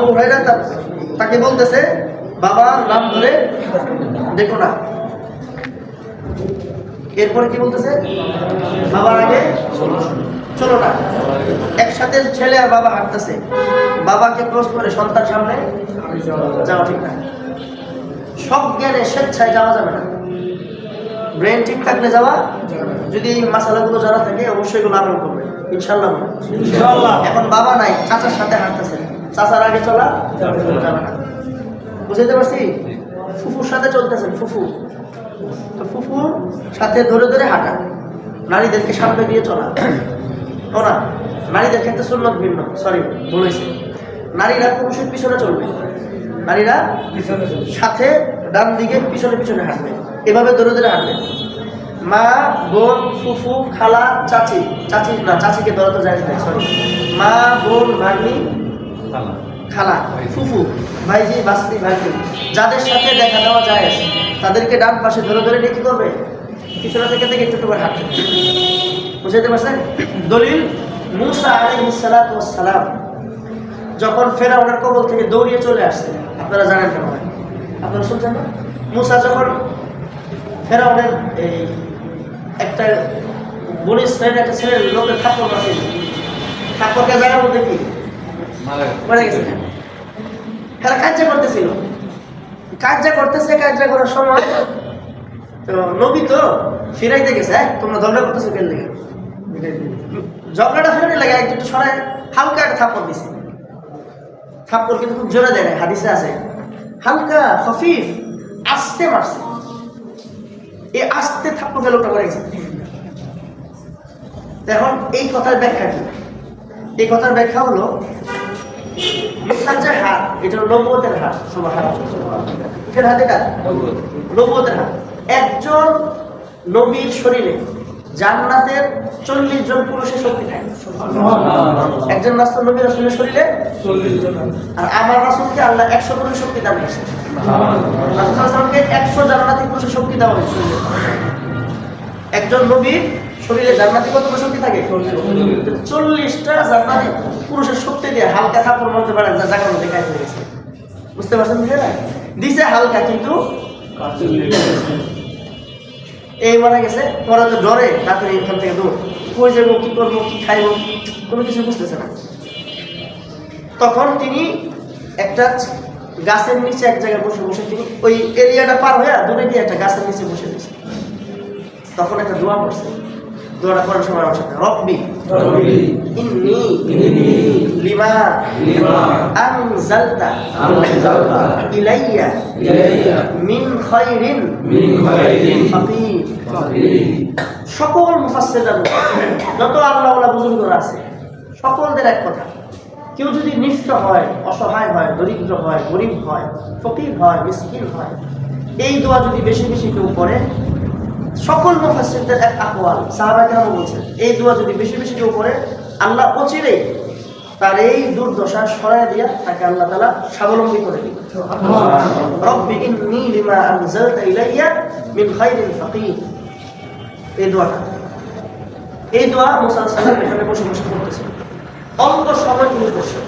আবু হুরায়রা তাকে বলতেছে বাবার নাম ধরে দেখো না। এরপরে কি বলতেছে, বাবার আগে চলো না। একসাথে ছেলে আর বাবা হাঁটতেছে, বাবাকে ক্রস করে সন্তান সামনে যাওয়া ঠিক না। সব জ্ঞানে স্বেচ্ছায় যাওয়া যাবে না, ব্রেন ঠিক থাকলে যাওয়া। যদি এই মাসালাগুলো জানা থাকে অবশ্যই এগুলো আমল করবে ইনশাল্লাহ। এখন বাবা নাই, চাচার সাথে হাঁটতেছে, চাচার আগে চলা যাবে না। বুঝতে পারছি? ফুফুর সাথে চলতেছেন, ফুফু তো ফুফুর সাথে ধরে ধরে হাঁটা, নারীদেরকে সামনে দিয়ে চলা। ও না, নারীদের ক্ষেত্রে সুন্নত ভিন্ন, সরি বলেছে। নারীরা পুরুষের পিছনে চলবে, নারীরা সাথে ডান দিকে পিছনে পিছনে হাঁটবে, এভাবে ধরে ধরে হাঁটবে। মা, বোন, ফুফু, খালা, চাচি, চাচি না চাচিকে ধরাতে যায় না, সরি, মা, বোন, ভাগ্নি, খালা, ফুফু, ভাইজি, বাস্তি, ভাইজি, যাদের সাথে দেখা দেওয়া যায় তাদেরকে ডান পাশে ধরে ধরে নিয়ে কি করবে, পিছনে থেকে থেকে একটু করে হাঁটবে। বুঝতে পারছেন? দলিল, মুসা আলাইহিস সালাতু ওয়াস সালাম যখন ফেরাউনের কবল থেকে দৌড়িয়ে চলে আসছে, আপনারা জানেন কেন হয়, আপনারা শুনছেন না? মুসা যখন ফেরাউনের এই একটা বনি ইসরায়েলের একটা ছেলের লোকের ঠাকুর আছে, ঠাকুরকে জায়গার মধ্যে কি মারা গেছে, তারা কার্য করতেছিল, কার্য করতেছে, কার্য করার সময় তো নবী তো ফিরাইতে গেছে, তোমরা ঝগড়া করতেছো কেন লেগে, ঝগড়াটা ফেরানি লাগে, একটু সরাই হালকা একটা থাপ্পড় দিছে। থাপ্পড় কিন্তু খুব জোরে দেয় না, হাদিসে আছে হালকা খফিফ আস্তে মারছে। এই আস্তে থাপ্পড় গেল ওটা করে গেছে। এখন এই কথার ব্যাখ্যা কি? এই কথার ব্যাখ্যা হলো মুসার যে হাত, এটা হলো নবুয়তের হাত। সুবহানাল্লাহ, হাত এটা নবুয়তের হাত। একজন নবীর শরীরে জান্নাতের 40 জন পুরুষের শক্তি থাকে। একজন রাসূল নবী রাসূলের শরীরে 40 জন, আর আমার রাসূলকে আল্লাহ 100 পুরুষের শক্তি দান করেছে। রাসূল সাল্লাল্লাহু আলাইহি ওয়াসাল্লামকে 100 জান্নাতি পুরুষের শক্তি দেওয়া হয়েছে। একজন নবীর শরীরে জান্নাতি কত শক্তি থাকে? 40টা জান্নাতি পুরুষের শক্তি দিয়ে হালকা কাপড় মধ্যে পারে যা জায়গার মধ্যে কাজ হয়ে গেছে। বুঝতে পারছেন? বুঝে না দিছে হালকা, কিন্তু এই মারা গেছে। পরে তো ডরে রাতের এখান থেকে দৌড়, কই যাবো, কি করবো, কি খাইবো, কোনো কিছু বুঝতেছে না। তখন তিনি একটা গাছের নিচে এক জায়গায় বসে বসে তিনি ওই এরিয়াটা পার হয়ে দূরে গিয়ে একটা গাছের নিচে বসে দিয়েছে। তখন একটা দোয়া পড়ছে, দোয়াটা করার সময় আমার সাথে রব্বি ইন্নী লিমা আনজালতা ইলাইয়া মিন খায়রিন ফাকির। সকল মুফাসসিররা যত আল্লাহওয়ালা বুজুর্গরা আছে সকলদের এক কথা, কেউ যদি নিঃস্ব হয়, অসহায় হয়, দরিদ্র হয়, গরিব হয়, ফকির হয়, মিসকিন হয়, এই দোয়া যদি বেশি বেশি কেউ করে, সকল মুফাসসিরদের এক আকওয়াল, সাহাবায়ে কেরাম বলছেন, এই দোয়া যদি বেশি বেশি কেউ করে আল্লাহ অচিরেই তার এই দুর্দশা সরায় দিয়া তাকে আল্লাহ তাআলা স্বাবলম্বী করে দিবেন। রব্বি ইন্নী লিমা আনজালতা ইলাইয়া মিন খায়রিন ফাকির। এই দোয়া মুসা আলাইহিস সালাম এখানে বসে বসে করতেছে, অল্প সময় তিনি করছে।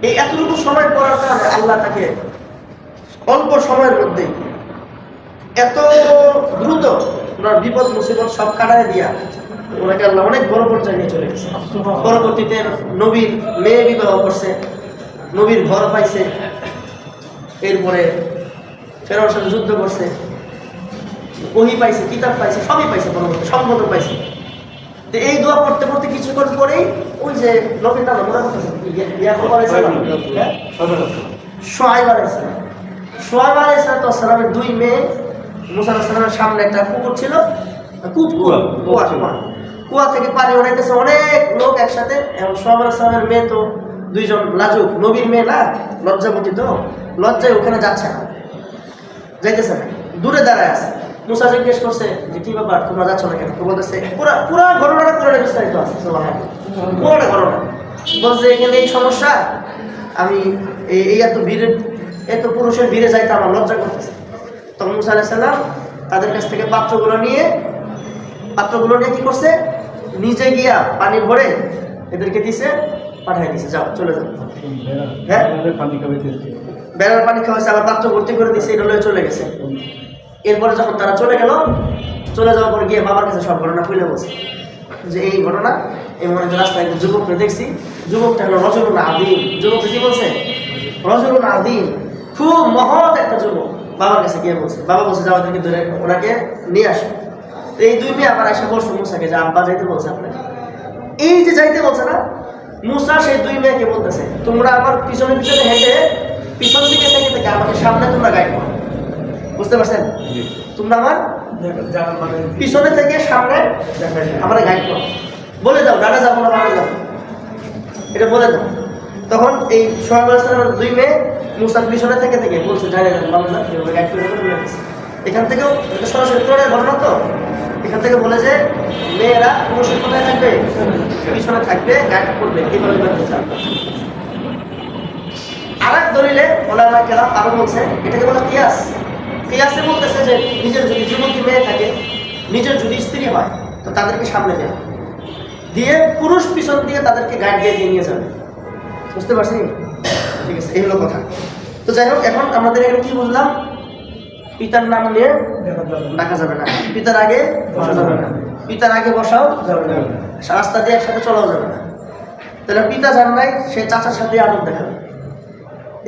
এই এতটুকু সময় করার কারণে আল্লাহ তাকে অল্প সময়ের মধ্যেই এত দ্রুত ওনার বিপদ মুসিবত সব কাটায় দিয়া ওনাকে আল্লাহ অনেক বড় পর্যায়ে নিয়ে চলে গেছে। পরবর্তীতে নবীর মেয়ে বিবাহ করছে, নবীর ঘর পাইছে, এরপরে ফেরাউনের সাথে যুদ্ধ করছে, ওহী পাইছে, কিতাব পাইছে, সবই পাইছে, পরবর্তী সম্পদ পাইছে। তো এই দোয়া পড়তে পড়তে কিছুক্ষণ পরেই ওই যে নবীর নাম মনে করতেছে ইয়াকুব আলাইহিস সালাম, শুআয়ব আলাইহিস সালাম, শুআয়ব আলাইহিস সালামের দুই মেয়ে, মুসা আলাইহিস সালামের সামনে একটা পুকুর ছিল, কুয়া থেকে পানি উঠাইতেছে অনেক লোক একসাথে। এবং শুআয়ব আলাইহিস সালামের মেয়ে তো দুইজন লাজুক, নবীর মেয়ে না, লজ্জাবতী, তো লজ্জায় ওখানে যাচ্ছে না, যাইতেছে না, দূরে দাঁড়ায় আছে। মুসা জিজ্ঞেস করছে যে কি ব্যাপার, তোমরা যাচ্ছ না কেন? তো বলতেছে পুরা ঘটনাটা পুরোটা বিস্তারিত আছে, পুরোটা ঘটনা বলছে এখানে এই সমস্যা, আমি এই এত ভিড়ে, এত পুরুষের ভিড়ে যাইতে আমার লজ্জা করতেছে। তখন মুসা আলাইহিস সালাম তাদের কাছ থেকে পাত্রগুলো নিয়ে কি করছে, নিজে গিয়া পানি ভরে এদেরকে দিছে, পাঠিয়ে দিয়েছে, যাও চলে যাও। হ্যাঁ, বেড়ার পানি খাওয়াইছে, আবার পাত্র ভর্তি করে দিয়েছে, এটা লয়ে চলে গেছে। এরপরে যখন তারা চলে গেল, চলে যাওয়ার পর গিয়ে বাবার কাছে সব ঘটনা খুলে বলছে যে এই ঘটনা, এই মনে হয় রাস্তায় একটা যুবককে দেখছি, যুবকটা হলো রজুলুন আযীম। যুবককে কি বলছে? রজুলুন আযীম, খুব মহৎ একটা যুবক। বাবার কাছে গিয়ে বলছে, বাবা বলছে যাও ওদেরকে ধরে ওনাকে নিয়ে আসো। তো এই দুই মেয়ে আবার এসে বলছে মুসাকে যে আব্বা যাইতে বলছে আপনাকে। এই যে যাইতে বলছে না, মুসা সেই দুই মেয়েকে বলতেছে তোমরা আমার পিছনে পিছনে হেঁটে পিছন দিকে থেকে থেকে আমাকে সামনে তোমরা গাইড করো। বুঝতে পারছেন? তোমরা আমার পিছনে থেকে সামনে আমরা গাইড করো, বলে দাও ডানে যাবো না বামে যাবো, এটা বলে দাও। তখন এই সোহাগ আলাইহিস দুই মেয়ে মুসার পিছনে থেকে থেকে বলছে ডানে যাবো বামে যাবো, এভাবে গাইড করে বলে দিচ্ছে। এখান থেকেও সরাসরি কোরআনের ঘটনা তো, এখান থেকে বলে যে মেয়েরা অবশ্যই কোথায় থাকবে? পিছনে থাকবে, গাইড করবে, এইভাবে আরেক দলিলে ওলামা কেরাম আরো বলছে, এটাকে বলে কিয়াস। কিয়াসে বলতেছে যে নিজের যদি যুবতী মেয়ে থাকে, নিজের যদি স্ত্রী হয়, তো তাদেরকে সামনে দেওয়া দিয়ে পুরুষ পিছন দিয়ে তাদেরকে গাইড দিয়ে নিয়ে যাবে। বুঝতে পারছি? ঠিক আছে, এই হলো কথা। তো যাই হোক, এখন আমাদের এখানে কি বুঝলাম? পিতার নাম নিয়ে ডাকা যাবে না, পিতার আগে বসা যাবে না, পিতার আগে বসাও যাবে না, রাস্তা দিয়ে একসাথে চলাও যাবে না। তাহলে পিতা যান নাই, সে চাচার সাথে আদর দেখাবে।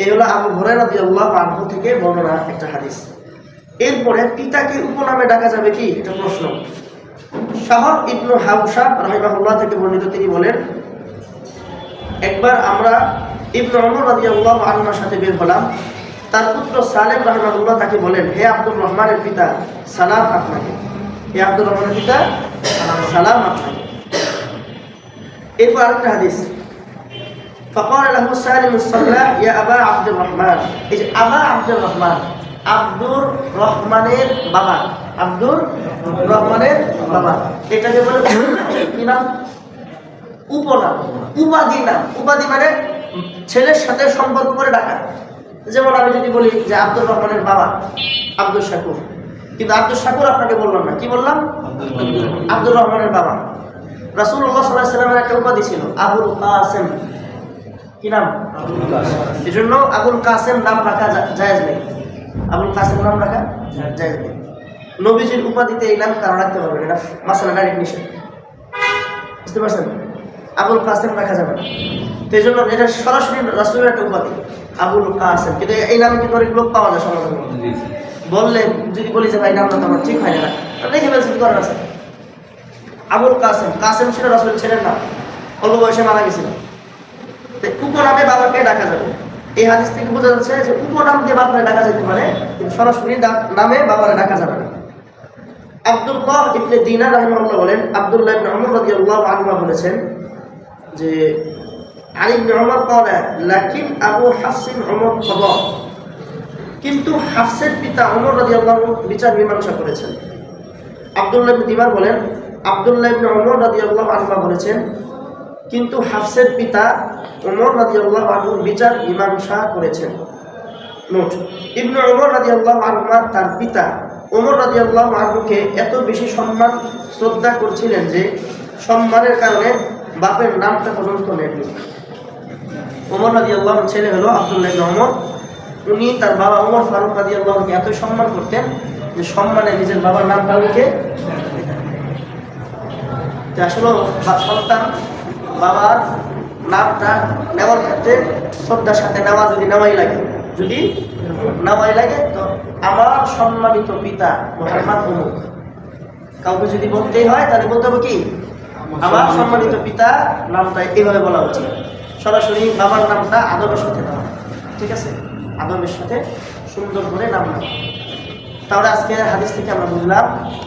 এই হলো আবু হুরায়রা রাদিয়াল্লাহু আনহু থেকে বর্ণনা একটা হাদিস। এরপরে পিতাকে উপনামে ডাকা যাবে কি, এটা প্রশ্ন। শাহর ইবনু হাউশা রাহিমাহুল্লাহ থেকে বর্ণিত, তিনি বলেন একবার আমরা ইবনু ওমর রাদিয়াল্লাহু আনহুর সাথে বের হলাম। তার পুত্র সালেম রাহিমাহুল্লাহ তাকে বলেন, হে আব্দুর রহমানের পিতা, সালাম আপনাকে। হে আব্দুর রহমানের পিতা, সালাম আপনাকে। এরপর আরেকটা হাদিস, فقال له سالم الصلاح يا أبا عبد الرحمن। এই যে আবা আব্দুর রহমান, আব্দুর রহমানের বাবা, আব্দুর রহমানের বাবা, এটাকে বলে কি নাম? উপনাম, উপাধি নাম। উপাধি মানে ছেলের সাথে সম্পর্ক করে ডাকা। যেমন আমি যদি বলি যে আব্দুর রহমানের বাবা আব্দুল শাকুর, কিন্তু আব্দুল শাকুর আপনাকে বললাম না, কি বললাম? আব্দুর রহমানের বাবা। রাসূলুল্লাহ সাল্লাল্লাহু আলাইহি ওয়াসাল্লামের একটা উপাধি ছিল আবুল কাসেম। কি নাম? এই জন্য আবুল কাসেম নাম রাখা জায়েজ নেই। আবুল কাসেম নাম রাখা জায়েজ নেই। নবীজির উপাধিতে এই নাম কারণ রাখতে পারবেন, এটা মাসালা ডাইরেক্ট নিষেধ। বুঝতে পারছেন? আবুল কাসেম রাখা যাবে না। তো এই জন্য এটা সরাসরি রাসূলের একটা উপাধি আবুল কাসেম, কিন্তু এই নামে কিন্তু অনেক লোক পাওয়া যায় সমাজে। বললে যদি বলি যে ভাই নামটা তো আমার ঠিক হয় না, দেখে ফেলছি কি করার আছে। আবুল কাসেম, কাসেম ছিল রাসূলের ছেলের নাম, অল্প বয়সে মারা গেছিল। উপনামে বাবাকে ডাকা যাবে। এই হাদিস থেকে বোঝা যাচ্ছে যে উপনাম দিয়ে বাবাকে ডাকা যেতে পারে, কিন্তু সরাসরি নামে বাবাকে ডাকা যাবে না। আব্দুল্লাহ ইবনে দিনার রাহিমাহুল্লাহ বলেন, আব্দুল্লাহ ইবনে ওমর রাদিয়াল্লাহু আনহু বলেছেন যে আলী ইবনে ওমর قال লাকিন আবু হাফসিন ওমর কদা, কিন্তু হাফসের পিতা ওমর রাদিয়াল্লাহু আনহু বিচার মীমাংসা করেছেন। আব্দুল্লাহ ইবনে দিনার বলেন, আব্দুল্লাহ ইবনে ওমর রাদিয়াল্লাহু আনহু বলেছেন কিন্তু হাফসের পিতা ওমর রাদিয়াল্লাহু আনহু বিচার মীমাংসা করেছেন। নোট, ইবনে ওমর রাদিয়াল্লাহু আনহু তার পিতা ওমর রাদিয়াল্লাহু আনহুকে এত বেশি সম্মান শ্রদ্ধা করছিলেন যে সম্মানের কারণে বাপের নামটা পর্যন্ত নেননি। ওমর রাদিয়াল্লাহু আনহুর ছেলে হলো আব্দুল্লাহ ইবনে ওমর। উনি তার বাবা ওমর ফারুক রাদিয়াল্লাহু আনহুকে এত সম্মান করতেন যে সম্মানে নিজের বাবার নামটা লিখে আসলে সন্তান বাবার নামটা নেওয়ার ক্ষেত্রে শ্রদ্ধার সাথে নেওয়া, যদি নেওয়াই লাগে, যদি নেওয়াই লাগে, তো আমার সম্মানিত পিতা মুহাম্মদ অমুক, কাউকে যদি বলতেই হয় তাহলে বলতে হবে কি আমার সম্মানিত পিতা নামটা এইভাবে বলা উচিত। সরাসরি বাবার নামটা আদবের সাথে নেওয়া, ঠিক আছে? আদবের সাথে সুন্দর করে নাম নেওয়া। তাহলে আজকে হাদিস থেকে আমরা বুঝলাম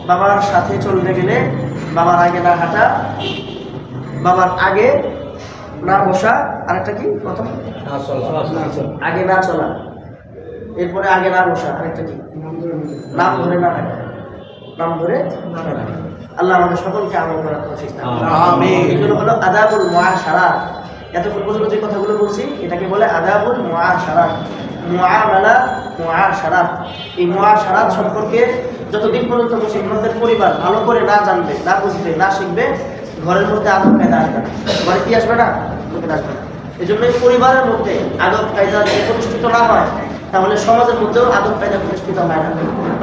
বাবার সাথে চলতে গেলে বাবার আগে না হাঁটা, বাবার আগে না বসা, আরেকটা কি প্রথম আগে না চলা, এরপরে আগে না বসা, আরেকটা কি নাম ধরে না রাখা, নাম ধরে না রাখা। আল্লাহ আমাদের সকলকে আমল করার তৌফিক দান করুন। আমিন। এগুলো হলো আদাবুল মুআশারাত। এতক্ষণ পর্যন্ত যে কথাগুলো বলছি এটাকে বলে আদাবুল মুআশারাত, মুআমালা মুআশারাত। এই মুআশারাত সম্পর্কে যতদিন পর্যন্ত মুসলমানদের পরিবার ভালো করে না জানবে, না বুঝবে, না শিখবে, ঘরের মধ্যে আদব কায়দা আসবে না, বাড়িতে আসবে না। জমিনে আসবে না। এই জন্যই পরিবারের মধ্যে আদব কায়দা যদি প্রতিষ্ঠিত না হয়, তাহলে সমাজের মধ্যেও আদব কায়দা প্রতিষ্ঠিত হয় না,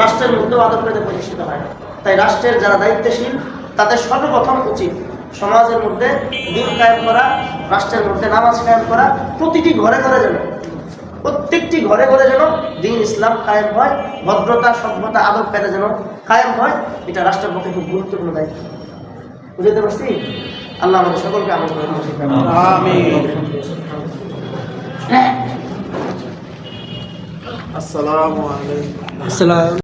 রাষ্ট্রের মধ্যেও আদব কায়দা প্রতিষ্ঠিত হয় না। তাই রাষ্ট্রের যারা দায়িত্বশীল তাদের সর্বপ্রথম উচিত সমাজের মধ্যে দিন কায়েম করা, রাষ্ট্রের মধ্যে নামাজ কায়েম করা, প্রতিটি ঘরে ঘরে যেন, প্রত্যেকটি ঘরে ঘরে যেন দিন ইসলাম কায়েম হয়, ভদ্রতা সভ্যতা আদব কায়দা যেন কায়েম হয়। এটা রাষ্ট্রের পক্ষে খুব গুরুত্বপূর্ণ দায়িত্ব। বুঝতে পারছি? আল্লাহ আমাদের সকলকে আমল করে দিন। আমিন। আসসালামু আলাইকুম।